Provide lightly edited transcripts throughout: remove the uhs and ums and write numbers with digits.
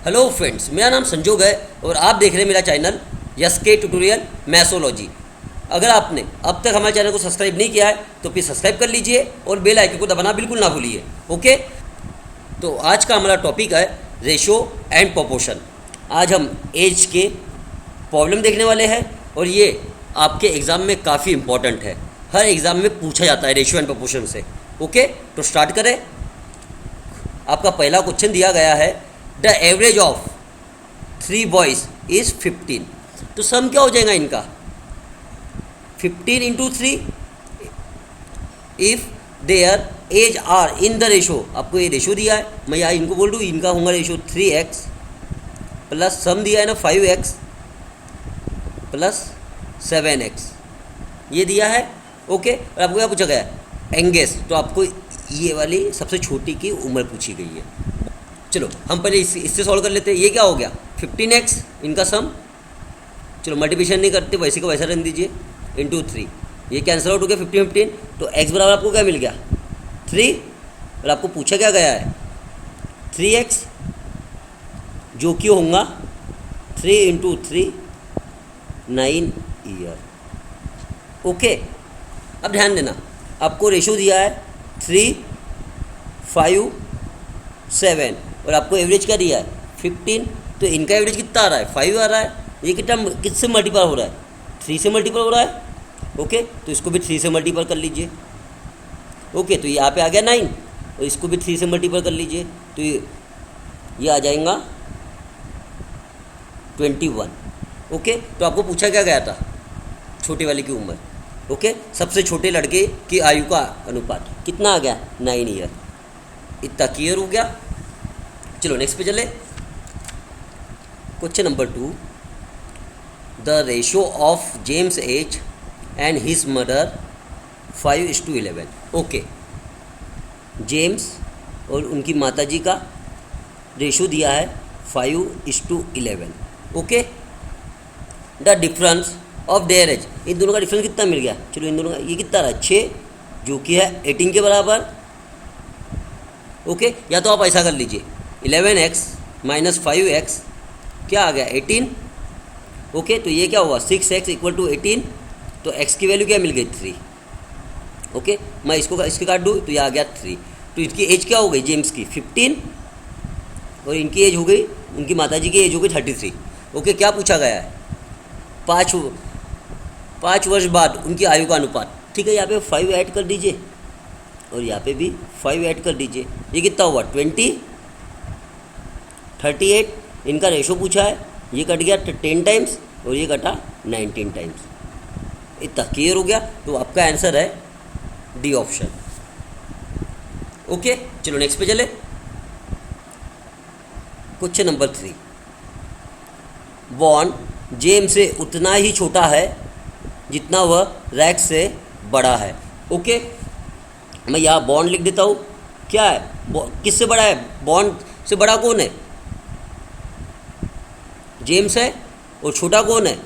Hello friends, मेरा नाम संजोग है और आप देख रहे हैं मेरा चैनल यस के ट्यूटोरियल मैथोलॉजी। अगर आपने अब तक हमारे चैनल को सब्सक्राइब नहीं किया है तो प्लीज़ सब्सक्राइब कर लीजिए और बेल आइकन को दबाना बिल्कुल ना भूलिए। ओके, तो आज का हमारा टॉपिक है रेशो एंड प्रोपोर्शन। आज हम एज के प्रॉब्लम देखने वाले हैं और ये आपके एग्ज़ाम में काफ़ी इंपॉर्टेंट है। हर एग्ज़ाम में पूछा जाता है रेशो एंड प्रोपोर्शन से। ओके, तो स्टार्ट करें। आपका पहला क्वेश्चन दिया गया है, the average of 3 boys is 15। तो सम क्या हो जाएगा इनका? 15 into 3 if their age are in the ratio. आपको ये रेशो दिया है, मैं यहाँ इनको बोल दूँ, इनका होगा रेशो 3x प्लस सम दिया है ना 5x प्लस 7x, ये दिया है। ओके, और आपको क्या पूछा गया है? यंगेस्ट। तो आपको ये वाली सबसे छोटी की उम्र पूछी गई है। चलो हम पहले इससे सॉल्व कर लेते हैं। ये क्या हो गया? 15x, इनका सम। चलो मल्टीप्लिकेशन नहीं करते, वैसे का वैसा रख दीजिए, इंटू 3। ये कैंसिल आउट हो गया 15 15। तो x बराबर आपको क्या मिल गया? 3। और आपको पूछा क्या गया है? 3x, जो कि होगा 3 इंटू 3 9 ईयर। ओके, अब ध्यान देना, आपको रेशो दिया है 3 5 7 और आपको एवरेज क्या दिया है 15। तो इनका एवरेज कितना आ रहा है? 5 आ रहा है। ये कितना किससे मल्टीप्लाई हो रहा है? 3 से मल्टीप्लाई हो रहा है। ओके, तो इसको भी 3 से मल्टीप्लाई कर लीजिए। ओके, तो यहाँ पे आ गया 9 और इसको भी 3 से मल्टीप्लाई कर लीजिए, तो ये आ जाएगा 21। ओके, तो आपको पूछा क्या गया था? छोटे वाले की उम्र। ओके, सबसे छोटे लड़के की आयु का अनुपात कितना आ गया? 9 ईयर। इतना क्लियर हो गया। चलो नेक्स्ट पे चले। Question number 2, the ratio of James age and his mother 5:11। Okay, James और उनकी माताजी का रेशो दिया है 5:11। Okay, the difference of their age, इन दोनों का डिफरेंस कितना मिल गया? चलो इन दोनों का ये कितना रहा? 6, जो कि है 18 के बराबर। ओके, या तो आप ऐसा कर लीजिए, 11x माइनस 5x क्या आ गया? 18। ओके, तो ये क्या हुआ? 6x equal to 18। तो x की वैल्यू क्या मिल गई? 3। ओके, मैं इसके काट दूँ तो ये आ गया 3। तो इसकी एज क्या हो गई जेम्स की? 15 और इनकी एज हो गई, उनकी माताजी की एज हो गई 33। ओके, क्या पूछा गया है? 5 वर्ष बाद उनकी आयु का अनुपात। ठीक है, यहाँ पे 5 ऐड कर दीजिए और यहाँ पे भी 5 ऐड कर दीजिए। ये कितना हुआ? 20 38। इनका रेशो पूछा है, ये कट गया 10 टाइम्स और ये कटा 19 टाइम्स। इतना क्लियर हो गया। तो आपका आंसर है डी ऑप्शन। ओके, चलो नेक्स्ट पे चले। क्वेश्चन नंबर 3, बॉन्ड जेम से उतना ही छोटा है जितना वह रैक से बड़ा है। ओके, मैं यहाँ बॉन्ड लिख देता हूँ। क्या है? किससे बड़ा है? बॉन्ड से बड़ा कौन है? जेम्स है। और छोटा कौन है?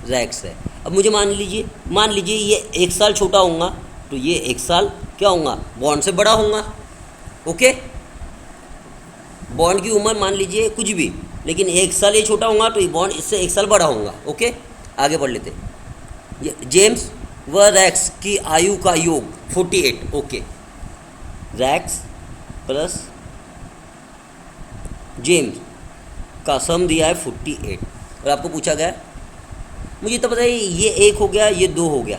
रैक्स है। अब मुझे मान लीजिए ये 1 साल छोटा होगा तो ये 1 साल क्या होगा? बॉन्ड से बड़ा होगा। ओके, बॉन्ड की उम्र मान लीजिए कुछ भी, लेकिन 1 साल ये छोटा होगा तो ये बॉन्ड इससे 1 साल बड़ा होगा। ओके, आगे बढ़ लेते। जेम्स व रैक्स की आयु का योग 48। ओके, रैक्स प्लस जेम्स का सम दिया है 48 और आपको पूछा गया, मुझे तो पता है ये 1 हो गया, ये 2 हो गया।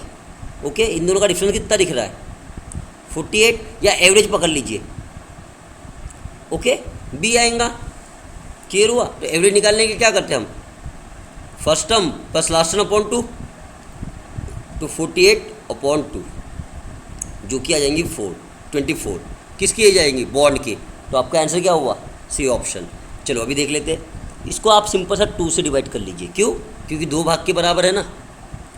ओके, इन दोनों का डिफरेंस कितना दिख रहा है? 48, या एवरेज पकड़ लीजिए। ओके, बी आएगा। क्लियर हुआ? तो एवरेज निकालने के क्या करते हैं हम? First term plus last term upon 2, तो 48/2 जो कि आ जाएंगी 24। किसकी एज आएंगी? बॉन्ड की। तो आपका आंसर क्या हुआ? C option. चलो अभी देख लेते हैं। इसको आप सिंपल सा 2 से डिवाइड कर लीजिए। क्यों? क्योंकि 2 भाग के बराबर है ना।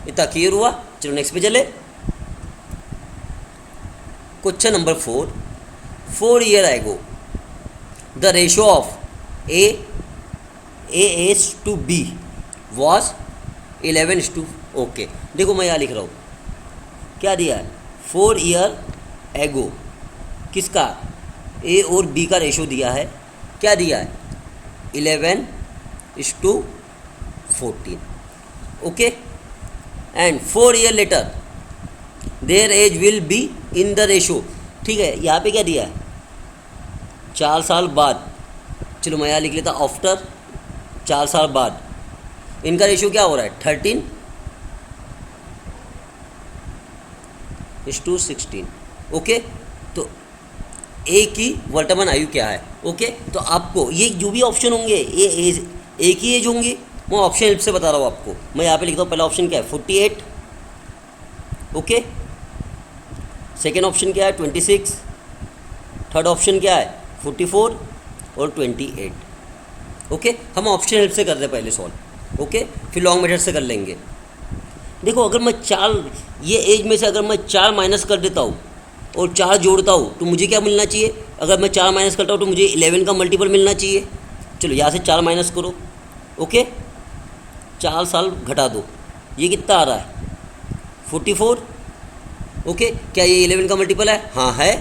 इतना क्लियर हुआ। चलो नेक्स्ट पे चले। Question number 4, 4 year ago the ratio of S to B was 11:। Okay, देखो मैं यहाँ लिख रहा हूँ, क्या दिया है? 4 ईयर एगो, किसका? ए और बी का रेशो दिया है। क्या दिया है? 11:14. Okay, and 4 year later their age will be in the ratio. ठीक है, यहाँ पे क्या दिया है? 4 साल बाद. चलो मैं यहाँ लिख लेता आफ्टर 4 साल बाद. इनका रेशो क्या हो रहा है? 13:16. ओके, तो ए की वर्तमान आयु क्या है? ओके, तो आपको ये जो भी ऑप्शन होंगे ये एज एक ही एज होंगी. मैं ऑप्शन हेल्प से बता रहा हूँ आपको. मैं यहाँ पे लिखता हूँ, पहला ऑप्शन क्या है? 48. ओके, सेकेंड ऑप्शन क्या है? 26. थर्ड ऑप्शन क्या है? 44 और 28. ओके, हम ऑप्शन हेल्प से कर रहे हैं पहले सॉल्व. ओके, फिर लॉन्ग मेथड से कर लेंगे. देखो, अगर मैं 4 ये एज में से अगर मैं 4 माइनस कर देता हूँ और 4 जोड़ता हूँ तो मुझे क्या मिलना चाहिए? अगर मैं 4 माइनस करता हूँ तो मुझे 11 का मल्टीपल मिलना चाहिए. चलो यहाँ से 4 माइनस करो. ओके, 4 साल घटा दो, ये कितना आ रहा है? 44. ओके, क्या ये 11 का मल्टीपल है? हाँ है,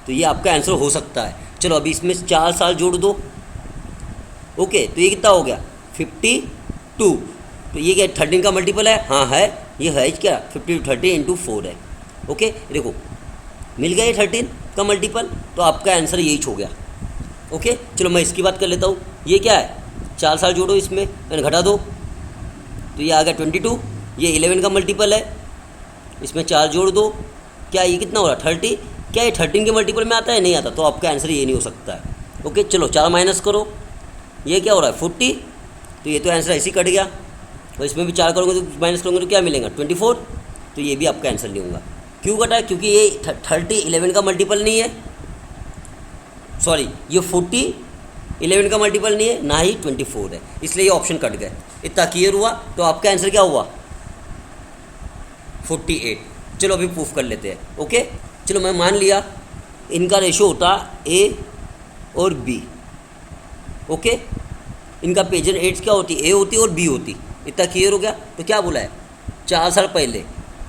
तो ये आपका आंसर हो सकता है. चलो अभी इसमें 4 साल जोड़ दो. ओके, तो ये कितना हो गया? 52. तो ये क्या 13 का मल्टीपल है? हाँ है, ये है क्या? 50 30 इंटू 4 है. ओके, देखो मिल गया ये 13 का मल्टीपल, तो आपका आंसर यही हो गया. ओके, चलो मैं इसकी बात कर लेता हूँ. ये क्या है? 4 साल जोड़ो इसमें, मैंने घटा दो, तो ये आ गया 22. ये 11 का मल्टीपल है, इसमें 4 जोड़ दो, क्या ये कितना हो रहा है? 30. क्या ये 13 के मल्टीपल में आता है? नहीं आता, तो आपका आंसर ये नहीं हो सकता है. ओके, चलो 4 माइनस करो, ये क्या हो रहा है? 40. तो ये तो आंसर ऐसे ही कट गया. और इसमें भी 4 करोगे तो माइनस करोगे तो क्या मिलेगा? 24. तो ये भी आपका आंसर नहीं होगा. क्यों कटा है? क्योंकि ये 30 11 का मल्टीपल नहीं है. सॉरी, ये 40 11 का मल्टीपल नहीं है, ना ही 24 है, इसलिए ये ऑप्शन कट गए. इतना क्लियर हुआ? तो आपका आंसर क्या हुआ? 48. चलो अभी प्रूफ कर लेते हैं. ओके, चलो मैं मान लिया इनका रेशो होता ए और बी. ओके, इनका पेजेंट एज क्या होती? ए होती और बी होती. इतना क्लियर हो गया? तो क्या बोला है? 4 साल पहले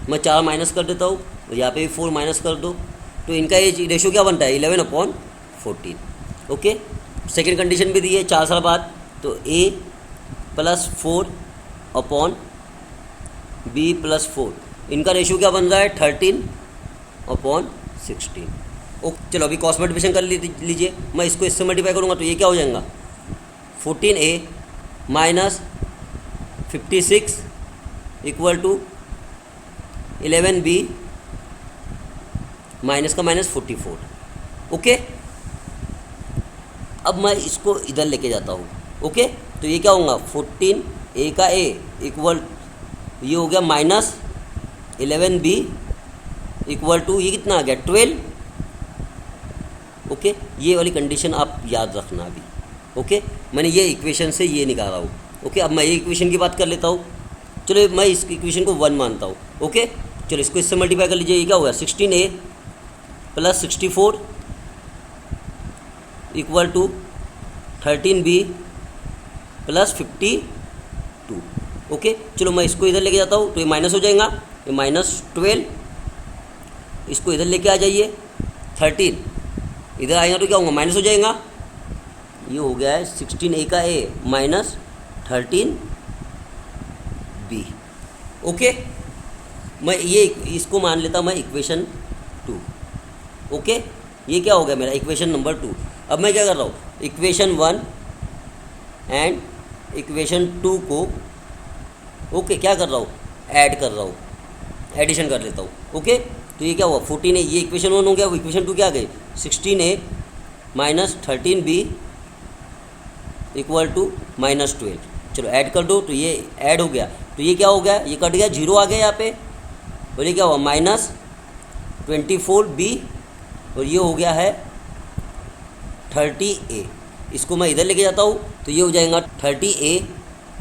मैं 4 माइनस कर देता हूँ, और यहाँ पे भी 4 माइनस कर दो, तो इनका एज रेशो क्या बनता है? 11/14. ओके, सेकेंड कंडीशन भी दी है 4 साल बाद, तो ए प्लस 4/b+4. इनका रेशो क्या बन रहा है? 13/16. ओके, चलो अभी क्रॉस मल्टीप्लिकेशन कर लीजिए. मैं इसको इससे मल्टीप्लाई करूँगा तो ये क्या हो जाएगा? 14a minus 56 equal to 11b minus का माइनस 44. ओके, अब मैं इसको इधर लेके जाता हूँ. ओके, तो ये क्या होगा? 14a का a इक्वल, ये हो गया माइनस 11b इक्वल टू, ये कितना आ गया? 12. ओके, ये वाली कंडीशन आप याद रखना अभी. ओके, मैंने ये इक्वेशन से ये निकाला हूँ. ओके, अब मैं ये इक्वेशन की बात कर लेता हूँ. चलो मैं इस इक्वेशन को 1 मानता हूँ. ओके, चलो इसको इससे मल्टीप्लाई कर लीजिए. ये क्या होगा? 16a plus 64 equal to 13b plus 52. Okay, चलो मैं इसको इधर लेके जाता हूँ, तो ये माइनस हो जाएगा, ये -12. इसको इधर लेके आ जाइए, 13 इधर आएगा तो क्या होगा? माइनस हो जाएगा. ये हो गया है 16a का a माइनस 13b. ओके, मैं ये इसको मान लेता मैं इक्वेशन 2. ओके, ये क्या हो गया मेरा? Equation number 2. अब मैं क्या कर रहा हूँ? इक्वेशन 1 एंड इक्वेशन 2 को ओके क्या कर रहा हूँ? ऐड कर रहा हूँ, एडिशन कर लेता हूँ. ओके, तो ये क्या हुआ? 14a, ये इक्वेशन 1 हो गया. इक्वेशन 2 क्या आ गई? 16a minus 13b equal to -12. चलो ऐड कर दो, तो ये ऐड हो गया. तो ये क्या हो गया? ये कट गया, 0 आ गया यहाँ पे. और ये क्या हुआ? -24b, और ये हो गया है 30a. इसको मैं इधर लेके जाता हूँ, तो ये हो जाएगा 30a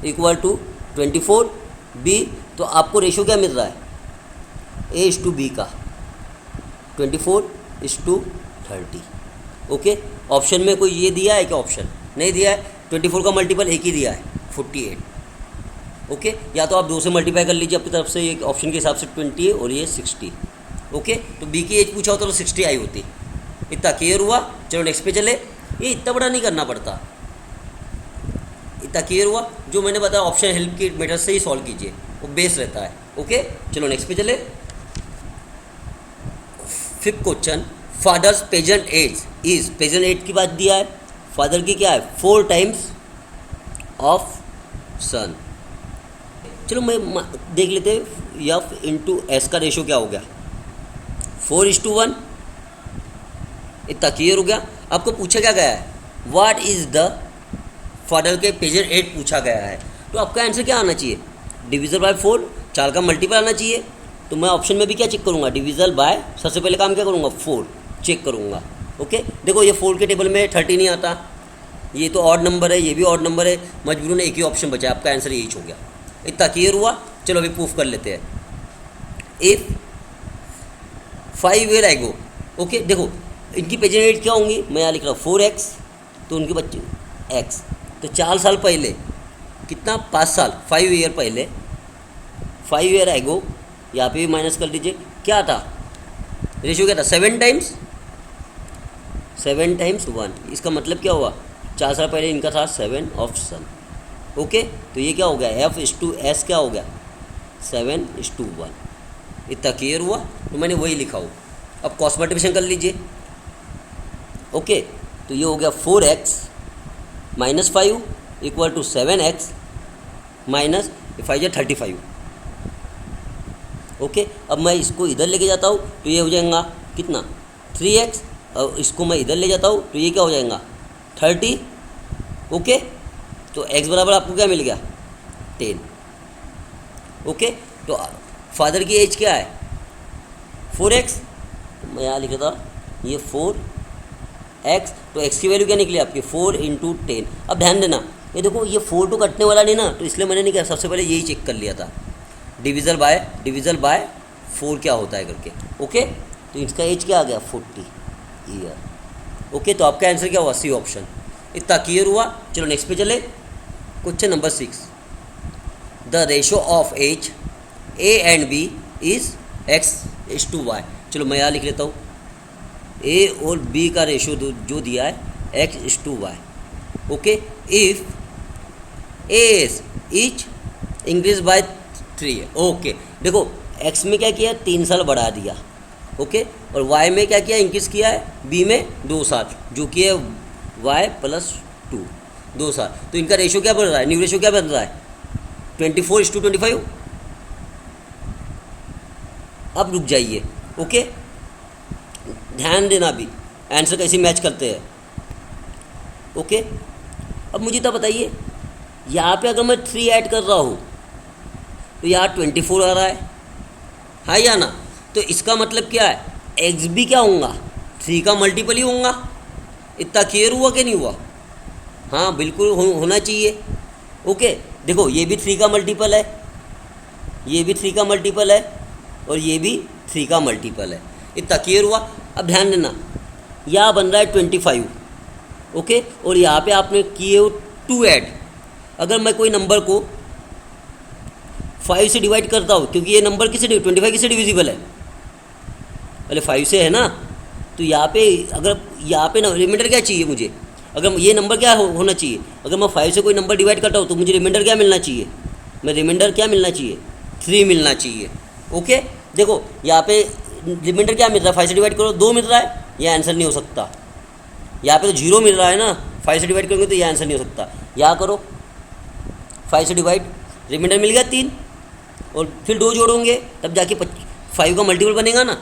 इक्वल टू 24b. तो आपको रेशो क्या मिल रहा है? a/b का 24:30. ओके, ऑप्शन में कोई ये दिया है क्या? ऑप्शन नहीं दिया है. 24 का मल्टीपल एक ही दिया है, 48. ओके, या तो आप 2 से मल्टीप्लाई कर लीजिए अपनी तरफ से. ये ऑप्शन के हिसाब से 20 है और ये 60. ओके, तो बी की एज पूछा होता तो 60 आई होती. इतना क्लियर हुआ? चलो नेक्स्ट पे चले. ये इतना बड़ा नहीं करना पड़ता. इतना क्लियर हुआ? जो मैंने बताया ऑप्शन हेल्प की मेथड से ही सॉल्व कीजिए, वो बेस रहता है। ओके, चलो नेक्स्ट पे चले। Fifth question, father's present age is, present age की बात दिया है, फादर की क्या है 4 टाइम्स ऑफ सन। चलो मैं देख लेते हैं एफ इंटू एस का रेशो क्या हो गया, 4:1। इतना क्लियर हो गया? आपको पूछा क्या गया है, व्हाट इज द फादर के प्रेजेंट एज पूछा गया है, तो आपका आंसर क्या आना चाहिए, डिविजल बाय 4, 4 का मल्टीपल आना चाहिए। तो मैं ऑप्शन में भी क्या चेक करूँगा, डिविजल बाय, सबसे पहले काम क्या करूँगा 4 चेक करूँगा। ओके, देखो ये 4 के टेबल में 30 नहीं आता, ये तो ऑड नंबर है, ये भी ऑड नंबर है, मजबूरन एक ही ऑप्शन बचा है, आपका आंसर यही हो गया। इतना क्लियर हुआ? चलो अभी प्रूफ कर लेते हैं। इफ 5 ईयर एगो, ओके देखो इनकी प्रेजेंट एज क्या होंगी, मैं यहाँ लिख रहा हूँ 4x, तो उनके बच्चे x, तो 4 साल पहले कितना, 5 साल, 5 ईयर पहले, 5 ईयर एगो, यहाँ पे भी माइनस कर दीजिए, क्या था रेशियो, क्या था 7 टाइम्स 1। इसका मतलब क्या हुआ, 4 साल पहले इनका था 7 ऑफ सन। ओके, तो ये क्या हो गया, F/S क्या हो गया 7:1। इतना क्लियर हुआ? तो मैंने वही लिखा हो। अब क्रॉस मल्टीप्लिकेशन कर लीजिए। ओके, तो ये हो गया 4x - 5 = 7x माइनस 5 या 35। ओके, अब मैं इसको इधर लेके जाता हूँ तो ये हो जाएगा कितना 3x, और इसको मैं इधर ले जाता हूँ तो ये क्या हो जाएगा 30। ओके, तो x बराबर आपको क्या मिल गया 10। ओके, तो फादर की एज क्या है 4x, मैं यहाँ लिखा था ये 4x, तो x की वैल्यू क्या निकली आपकी 4 × 10। अब ध्यान देना, ये देखो ये 4 तो कटने वाला नहीं ना, तो इसलिए मैंने नहीं किया, सबसे पहले यही चेक कर लिया था डिविजल बाय 4 क्या होता है करके। ओके, तो इसका एज क्या आ गया 40 ईयर। ओके, तो आपका आंसर क्या हुआ सी ऑप्शन। इतना क्लियर हुआ? चलो नेक्स्ट पे चले। Question number 6, the ratio of age A and B is x/y। चलो मैं यहाँ लिख लेता हूँ, A और B का रेशो जो दिया है x/y। Okay, if age is increase by 3 है। ओके, देखो x में क्या किया 3 साल बढ़ा दिया। ओके, और y में क्या किया इंक्रीज किया है, b में 2 साल, जो कि है y + 2, 2 साल। तो इनका रेशो क्या बन रहा है, न्यू रेशो क्या बन रहा है 24:25। अब रुक जाइए। ओके, ध्यान देना भी आंसर कैसे मैच करते हैं। ओके, अब मुझे तो बताइए, यहाँ पे अगर मैं 3 ऐड कर रहा हूँ तो यहाँ 24 आ रहा है या ना, तो इसका मतलब क्या है एक्स भी क्या होगा 3 का मल्टीपल ही होगा। इतना क्लियर हुआ कि नहीं हुआ? हाँ बिल्कुल होना चाहिए। ओके, देखो ये भी 3 का मल्टीपल है, ये भी 3 का मल्टीपल है, और ये भी 3 का मल्टीपल है। इतना क्लियर हुआ? अब ध्यान देना, यहाँ बन रहा है 25। ओके, और यहाँ पे आपने किए हो 2 ऐड। अगर मैं कोई नंबर को 5 से डिवाइड करता हूँ, क्योंकि ये नंबर किसे 25 किसे डिविजिबल है, पहले 5 से है ना, तो यहाँ पे अगर यहाँ पे ना रिमाइंडर क्या चाहिए मुझे, अगर ये नंबर क्या होना चाहिए, अगर मैं 5 से कोई नंबर डिवाइड करता हूँ तो मुझे रिमाइंडर क्या मिलना चाहिए, मैं रिमाइंडर क्या मिलना चाहिए 3 मिलना चाहिए। ओके, देखो यहाँ पे रिमाइंडर क्या मिल रहा है, 5 से डिवाइड करो 2 मिल रहा है, यह आंसर नहीं हो सकता। यहाँ पे तो 0 मिल रहा है ना, 5 से डिवाइड करोगे तो यह आंसर नहीं हो सकता। यहाँ करो 5 से डिवाइड, रिमाइंडर मिल गया 3, और फिर 2 जोड़ोगे तब जाके 5 का मल्टीपल बनेगा ना।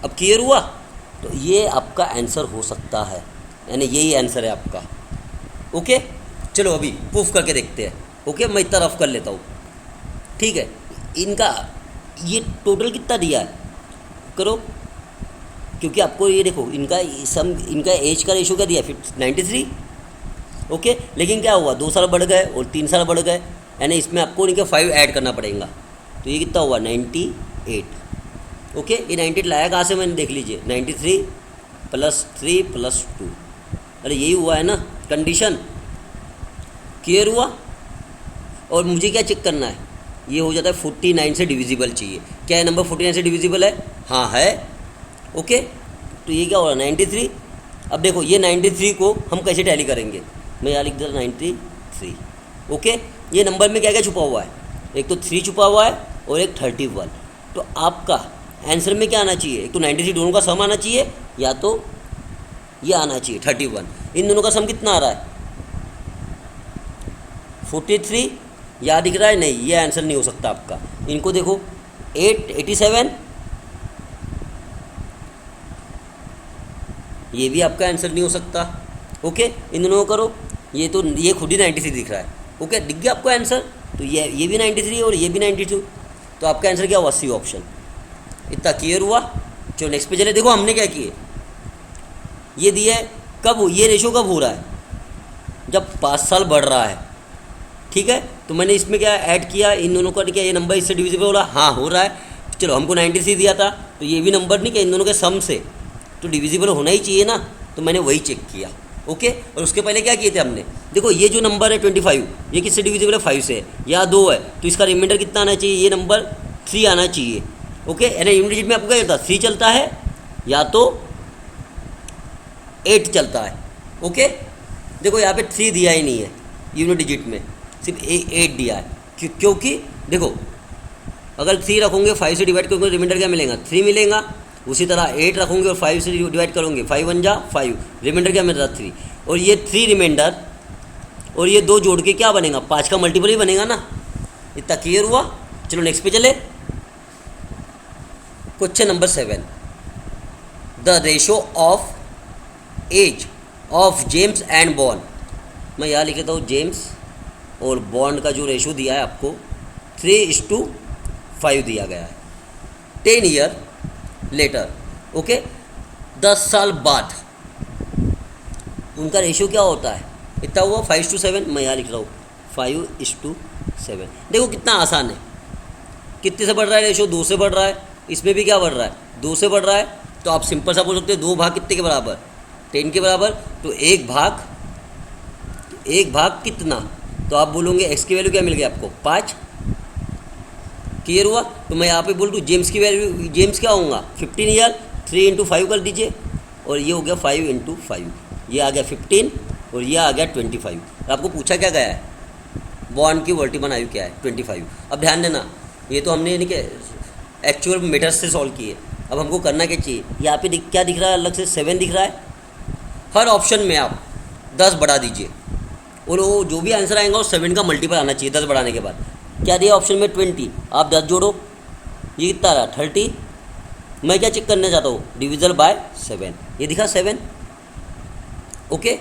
अब क्लियर हुआ? तो ये आपका आंसर हो सकता है, यानी यही आंसर है आपका। ओके, चलो अभी प्रूफ करके देखते हैं। ओके, मैं इतना रफ कर लेता हूँ, ठीक है। इनका ये टोटल कितना दिया है करो, क्योंकि आपको ये देखो इनका सम, इनका एज का रेशो क्या दिया 93। ओके, लेकिन क्या हुआ 2 साल बढ़ गए और 3 साल बढ़ गए, यानी इसमें आपको इनके 5 ऐड करना पड़ेगा, तो ये कितना हुआ 98। ओके, ये 98 लाया कहाँ से, मैंने देख लीजिए 93 + 3 + 2, अरे यही हुआ है ना कंडीशन। क्लियर हुआ? और मुझे क्या चेक करना है, ये हो जाता है 49 से डिविजिबल चाहिए। क्या है नंबर 49 से डिविजिबल है? हाँ है। ओके, तो ये क्या हो रहा है 93। अब देखो ये 93 को हम कैसे टैली करेंगे, मैं यहाँ लिख देता 93 3। ओके, ये नंबर में क्या क्या छुपा हुआ है, एक तो 3 छुपा हुआ है और एक 31। तो आपका आंसर में क्या आना चाहिए, एक तो 93 दोनों का सम आना चाहिए, या तो ये आना चाहिए 31। इन दोनों का सम कितना आ रहा है 43। या दिख रहा है, नहीं, ये आंसर नहीं हो सकता आपका। इनको देखो 8 87, ये भी आपका आंसर नहीं हो सकता। ओके, इन दोनों को करो, ये तो ये खुद ही 93 दिख रहा है। ओके, दिख गया आपको आंसर। तो ये भी 93 और ये भी 92, तो आपका आंसर क्या हुआ, सी ऑप्शन। इतना क्लियर हुआ। चलो नेक्स्ट पे चले। देखो हमने क्या किए, ये दिया है कब, ये रेशो कब हो रहा है, जब 5 साल बढ़ रहा है। ठीक है, तो मैंने इसमें क्या ऐड किया, इन दोनों का क्या ये नंबर इससे डिविजिबल हो रहा है, हाँ हो रहा है। चलो हमको 93 दिया था, तो ये भी नंबर नहीं क्या इन दोनों के सम से तो डिविजिबल होना ही चाहिए ना, तो मैंने वही चेक किया। ओके, और उसके पहले क्या किए थे हमने, देखो ये जो नंबर है 25, ये किससे डिविजिबल है, 5 से, या 2 है, तो इसका रिमाइंडर कितना आना चाहिए, ये नंबर 3 आना चाहिए। ओके, यानी यूनिट डिजिट में आपको क्या चलता है, 3 चलता है या तो 8 चलता है। ओके, देखो यहाँ पे 3 दिया ही नहीं है यूनिट डिजिट में, सिर्फ 8 दिया है। क्योंकि देखो अगर 3 रखोगे 5 से डिवाइड करोगे रिमाइंडर क्या मिलेगा, 3 मिलेगा। उसी तरह 8 रखोगे और 5 से डिवाइड करोगे, 5 1 जा 5, रिमाइंडर क्या मिल रहा, 3। और ये 3 रिमाइंडर और ये 2 जोड़ के क्या बनेगा, 5 का मल्टीपल ही बनेगा ना। इतना क्लियर हुआ। चलो नेक्स्ट पे चले। Question number 7, the ratio of age of James and Bond. मैं यहाँ लिख लेता हूँ, जेम्स और बॉन्ड का जो रेशो दिया है आपको 3:5 दिया गया है। 10 ईयर लेटर, ओके, 10 साल बाद उनका रेशियो क्या होता है, इतना हुआ 5:7। मैं यहाँ लिख रहा हूँ 5:7। देखो कितना आसान है, कितने से बढ़ रहा है रेशियो, 2 से बढ़ रहा है। इसमें भी क्या बढ़ रहा है, 2 से बढ़ रहा है। तो आप सिंपल सा बोल सकते हो 2 भाग कितने के बराबर, 10 के बराबर। तो एक भाग कितना, तो आप बोलोगे एक्स की वैल्यू क्या मिल गई आपको, 5। क्लियर हुआ। तो मैं यहाँ पे बोल दूँ जेम्स की वैल्यू, जेम्स क्या होगा 15 ईयर, 3 × 5 कर दीजिए, और ये हो गया 5 × 5, ये आ गया 15 और ये आ गया 25। तो आपको पूछा क्या गया है, बॉन्ड की वर्टिबल आयु क्या है, 25। अब ध्यान देना, ये तो हमने यानी कि एक्चुअल मेथड्स से सॉल्व किए। अब हमको करना क्या चाहिए, यहाँ पे क्या दिख रहा है, अलग से 7 दिख रहा है। हर ऑप्शन में आप 10 बढ़ा दीजिए, और वो जो भी आंसर आएगा वो 7 का मल्टीपल आना चाहिए 10 बढ़ाने के बाद। क्या दिया ऑप्शन में 20, आप 10 जोड़ो, ये कितना रहा 30। मैं क्या चेक करना चाहता हूँ, डिविजल बाय 7, ये दिखा 7। ओके,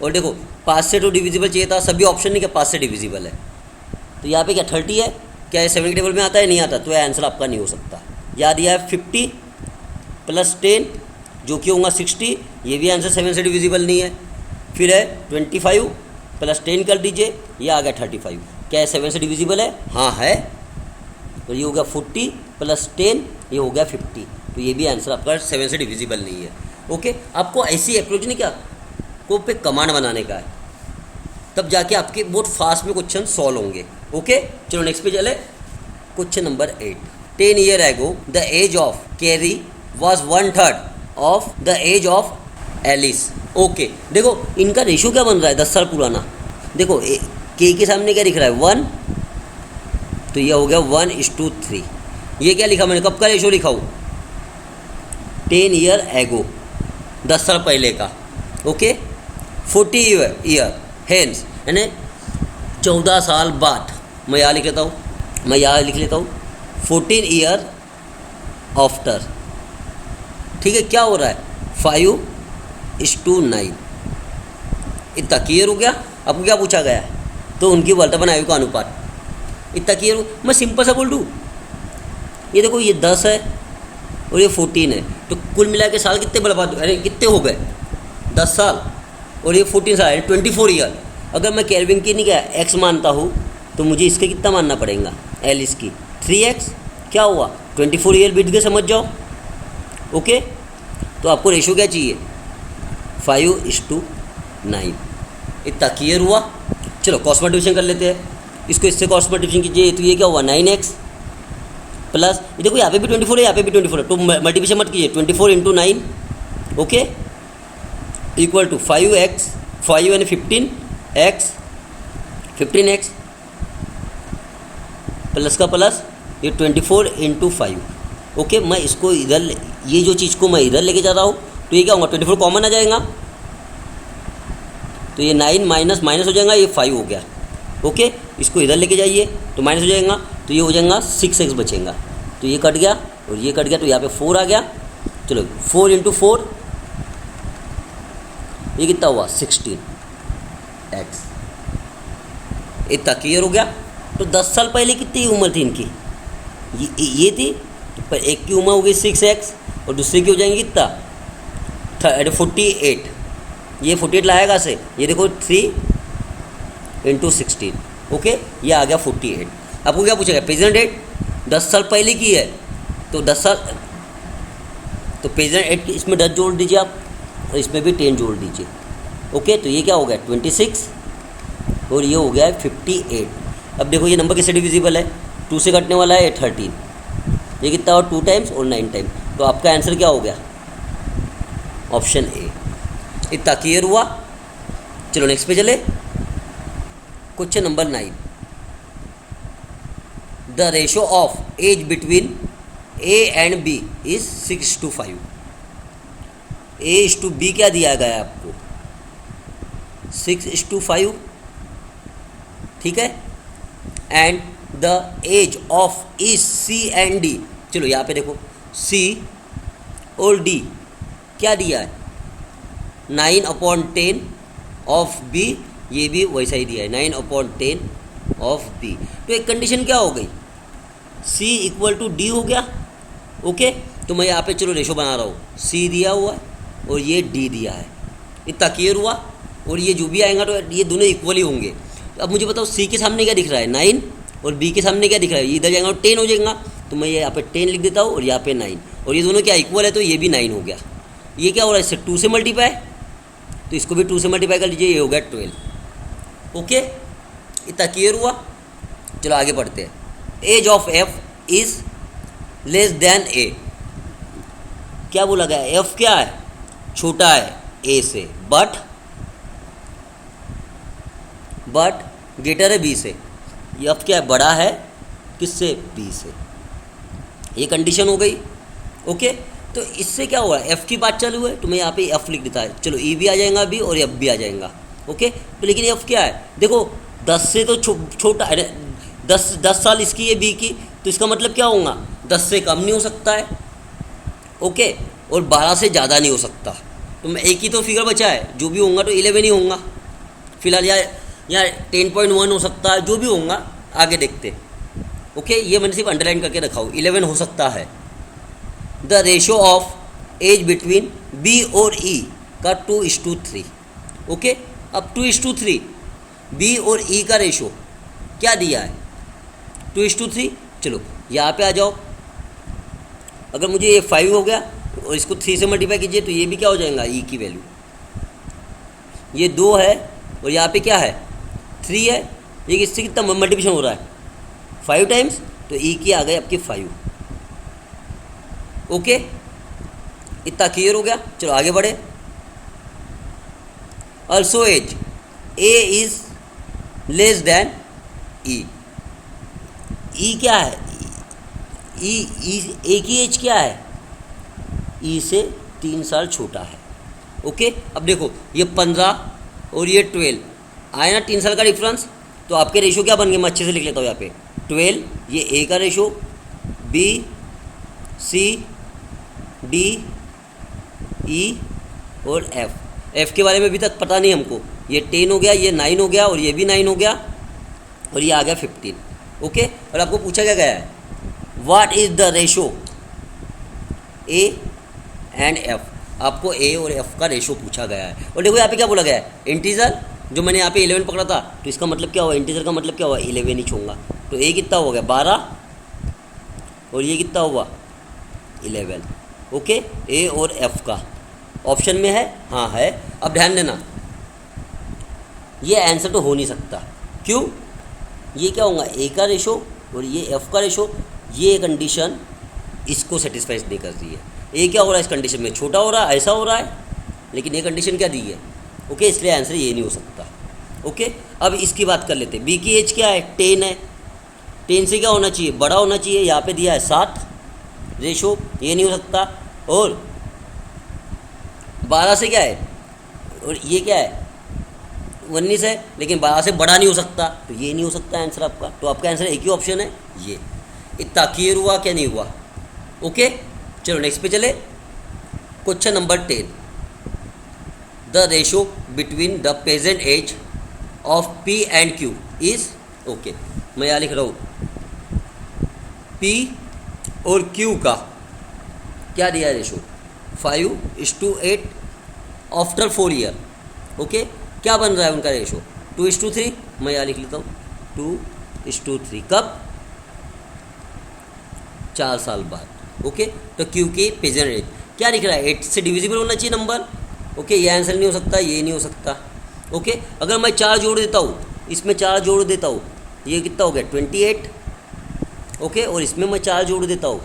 और देखो 5 से तो डिविजिबल चाहिए था, सभी ऑप्शन नहीं क्या 5 से डिविजिबल है। तो यहाँ पे क्या 30 है, क्या ये 7 के टेबल में आता है, नहीं आता, तो यह आंसर आपका नहीं हो सकता। याद दिया है 50 + 10 जो कि होगा 60, ये भी आंसर 7 से डिविजिबल नहीं है। फिर है 25 + 10 कर दीजिए, ये आ गया 35। क्या है 7 से डिविजिबल है, हाँ है। तो ये हो गया 40 + 10, ये हो गया 50। तो ये भी आंसर आपका 7 से डिविजिबल नहीं है। ओके, आपको ऐसी अप्रोच नहीं क्या को पे कमांड बनाने का है, तब जाके आपके बहुत फास्ट में क्वेश्चन सॉल्व होंगे। ओके, चलो नेक्स्ट पे चले। Question number 8, 10 year ago the age of Carry was 1/3 of the age of Alice. Okay, देखो इनका रेशो क्या बन रहा है 10 साल पुराना। देखो के के सामने क्या दिख रहा है 1, तो यह हो गया 1:3। ये क्या लिखा मैंने, कब का रेशो लिखा हूँ, 10 ईयर एगो, 10 साल पहले का। ओके, 40 ईयर हेंस, यानी 14 साल बाद। मैं यहाँ लिख लेता हूँ 14 ईयर आफ्टर। ठीक है, क्या हो रहा है 5:9। इतना क्लियर हो गया। आपको क्या पूछा गया है, तो उनकी वर्तमान आयु का अनुपात। इतना क्लियर हो, मैं सिंपल सा बोल दूँ, ये देखो ये 10 है और ये 14 है, तो कुल मिला के साल कितने बर्बाद, अरे कितने हो गए 10 साल, और ये 14 साल, 24 ईयर। अगर मैं केल्विन की नहीं क्या एक्स मानता हूँ, तो मुझे इसके कितना मानना पड़ेगा, एलिस की 3x। क्या हुआ 24 ईयर बीत गए, समझ जाओ। ओके, तो आपको रेशो क्या चाहिए 5:9। इतना क्लियर हुआ। चलो क्रॉस मल्टीप्लिकेशन कर लेते हैं, इसको इससे क्रॉस मल्टीप्लिकेशन कीजिए, तो ये क्या हुआ 9x प्लस, ये देखो यहाँ पे भी 24 है, यहाँ पे भी 24 है, तो मल्टीप्लिकेशन मत कीजिए, 24 × 9, ओके, इक्वल टू 5x, 5 यानी 15 एक्स 15x प्लस का प्लस ये 24 इंटू 5। ओके, मैं इसको इधर, ये जो चीज़ को मैं इधर लेके जा रहा हूँ तो ये क्या होगा, 24 कॉमन आ जाएगा तो ये 9 माइनस माइनस हो जाएगा, ये 5 हो गया। ओके, इसको इधर लेके जाइए तो माइनस हो जाएगा, तो ये हो जाएगा 6x बचेगा, तो ये कट गया और ये कट गया, तो यहाँ पे 4 आ गया। चलो 4 इंटू 4 ये कितना हुआ 16x। इतना क्लियर हो गया। तो 10 साल पहले कितनी उम्र थी इनकी, ये थी, तो पर एक की उम्र हो गई 6x और दूसरे की हो जाएंगी कितना 48। ये 48 लाएगा से, ये देखो 3 इंटू 16। ओके, ये आ गया 48। आपको क्या पूछेगा, प्रेजेंट डेट 10 साल पहले की है तो 10 साल, तो प्रेजेंट डेट इसमें 10 जोड़ दीजिए आप और इसमें भी 10 जोड़ दीजिए। ओके, तो ये क्या हो गया 26 और ये हो गया है 58। अब देखो ये नंबर किससे डिविजिबल है, 2 से कटने वाला है 13, ये कितना और 2 टाइम्स और 9 टाइम, तो आपका आंसर क्या हो गया ऑप्शन ए। इतना क्लियर हुआ। चलो नेक्स्ट पे चले। Question number 9, the ratio of age between A and B is 6:5। A/B क्या दिया गया है आपको 6:5, ठीक है। And the age of is C and D। चलो यहाँ पे देखो C और D क्या दिया है 9/10 ऑफ B, ये भी वैसा ही दिया है 9/10 ऑफ B। तो एक कंडीशन क्या हो गई, C इक्वल टू D हो गया। ओके, तो मैं यहाँ पे चलो रेशो बना रहा हूँ, C दिया हुआ है और ये D दिया है। इतना क्लियर हुआ। और ये जो भी आएगा तो ये दोनों इक्वल ही होंगे। तो अब मुझे बताओ C के सामने क्या दिख रहा है 9 और B के सामने क्या दिख रहा है, ये इधर जाएगा 10 हो जाएगा, तो मैं यहाँ पे 10 लिख देता हूँ और यहाँ पे 9, और ये दोनों क्या इक्वल है तो ये भी 9 हो गया। ये क्या हो रहा है, इससे 2 से मल्टीप्लाई, तो इसको भी 2 से मल्टीप्लाई कर लीजिए, ये हो गया 12। ओके, इतना क्लियर हुआ। चलो आगे बढ़ते हैं। Age of F is less than A। क्या बोला गया, F क्या है छोटा है A से, बट ग्रेटर है B से। F क्या है बड़ा है किससे, B से। ये कंडीशन हो गई। ओके, तो इससे क्या हुआ, F की बात चालू है तो मैं यहाँ पे F लिख देता है। चलो E भी आ जाएगा B और F भी आ जाएगा। ओके, तो लेकिन F क्या है, देखो 10 से तो छोटा है, 10 साल इसकी है B की, तो इसका मतलब क्या होगा 10 से कम नहीं हो सकता है। ओके, और 12 से ज़्यादा नहीं हो सकता। तो मैं एक ही तो फिगर बचा है, जो भी होगा तो 11 ही होगा फिलहाल, या 10.1 हो सकता है, जो भी होगा आगे देखते। ओके, ये मैंने सिर्फ अंडरलाइन करके रखा हूँ, 11 हो सकता है। The ratio of age between B और E का 2:3। ओके, अब 2:3 B और E का रेशो क्या दिया है 2:3। चलो यहाँ पे आ जाओ, अगर मुझे ये 5 हो गया और इसको 3 से मल्टीप्लाई कीजिए तो ये भी क्या हो जाएगा E की वैल्यू, ये 2 है और यहाँ पे क्या है 3 है, ये इससे कितना मल्टीप्लिकेशन हो रहा है 5 टाइम्स, तो E की आ गई आपकी 5। ओके, इतना क्लियर हो गया। चलो आगे बढ़े। Also age A is less than E। E क्या है, A की एज क्या है E से 3 साल छोटा है। ओके, अब देखो ये 15 और ये 12 आए ना 3 साल का डिफरेंस, तो आपके रेशो क्या बन गए, मैं अच्छे से लिख लेता हूँ यहाँ पे 12, ये A का ratio, B C D E और F के बारे में अभी तक पता नहीं हमको, ये 10 हो गया, ये 9 हो गया और ये भी 9 हो गया और ये आ गया 15। ओके, और आपको पूछा क्या गया है, what is the ratio A and F। आपको A और F का रेशो पूछा गया है। और देखो यहाँ पे क्या बोला गया है, इंटीजर, जो मैंने यहाँ पे 11 पकड़ा था, तो इसका मतलब क्या हुआ, इंटीजर का मतलब क्या हुआ 11 ही छोड़ूंगा, तो A कितना हो गया 12 और ये कितना हुआ 11। ओके, A और F का ऑप्शन में है, हाँ है। अब ध्यान देना, ये आंसर तो हो नहीं सकता, क्यों, ये क्या होगा A का रेशो और ये F का रेशो, ये कंडीशन इसको सेटिस्फाई नहीं कर रही है। A क्या हो रहा है इस कंडीशन में, छोटा हो रहा है, ऐसा हो रहा है, लेकिन ये कंडीशन क्या दी है। ओके, इसलिए आंसर ये नहीं हो सकता। ओके, अब इसकी बात कर लेते हैं। बी की एज क्या है, 10 है। 10 से क्या होना चाहिए, बड़ा होना चाहिए। यहाँ पे दिया है 7 रेशो, ये नहीं हो सकता। और 12 से क्या है, और ये क्या है 19 है, लेकिन 12 से बड़ा नहीं हो सकता, तो ये नहीं हो सकता आंसर आपका। तो आपका आंसर एक ही ऑप्शन है ये। इतना क्लियर हुआ क्या नहीं हुआ? ओके, चलो नेक्स्ट पे चले। Question number 10, the ratio between the present age of P and Q is, okay मैं यहाँ लिख रहा हूँ, P और Q का क्या दिया है रेशो, 5:8 आफ्टर 4 ईयर। ओके, क्या बन रहा है उनका रेशो, 2:3। मैं यहाँ लिख लेता हूँ 2:3, कब, 4 साल बाद। ओके, तो Q की प्रेजेंट एज क्या लिख रहा है, 8 से डिविजिबल होना चाहिए नंबर। ओके, ये आंसर नहीं हो सकता, ये नहीं हो सकता। ओके, अगर मैं 4 जोड़ देता हूँ, इसमें 4 जोड़ देता हूँ, ये कितना हो गया 28। ओके, और इसमें मैं 4 जोड़ देता हूँ,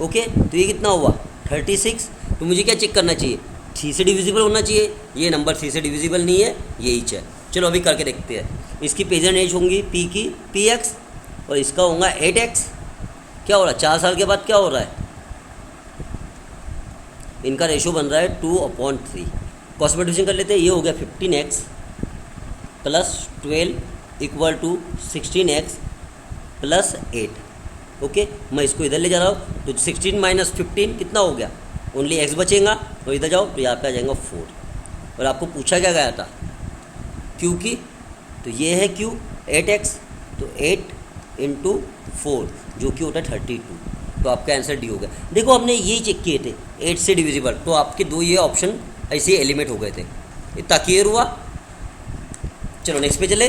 ओके तो ये कितना हुआ 36। तो मुझे क्या चेक करना चाहिए, 3 से डिविजिबल होना चाहिए। ये नंबर 3 से डिविजिबल नहीं है, ये एच है। चलो अभी करके देखते हैं। इसकी प्रेजेंट एज होंगी P की Px, और इसका होगा 8x। क्या हो रहा है, 4 साल के बाद क्या हो रहा है, इनका रेशो बन रहा है 2/3। कॉस्ट डिवीजन कर लेते हैं। ये हो गया 15x plus 12 equal to 16x plus 8। Okay, मैं इसको इधर ले जा रहा हूँ, तो 16 माइनस 15 कितना हो गया, ओनली x बचेगा। तो इधर जाओ तो यहाँ पे आ जाएगा 4। और आपको पूछा क्या गया था, Q की, तो ये है Q 8x, तो 8 इंटू 4 जो कि होता है 32। तो आपका आंसर डी हो गया। देखो हमने यही चेक किए थे 8 से डिविजिबल, तो आपके 2 ये ऑप्शन ऐसे ही एलिमिनेट हो गए थे। इतना क्लियर हुआ। चलो नेक्स्ट पे चले।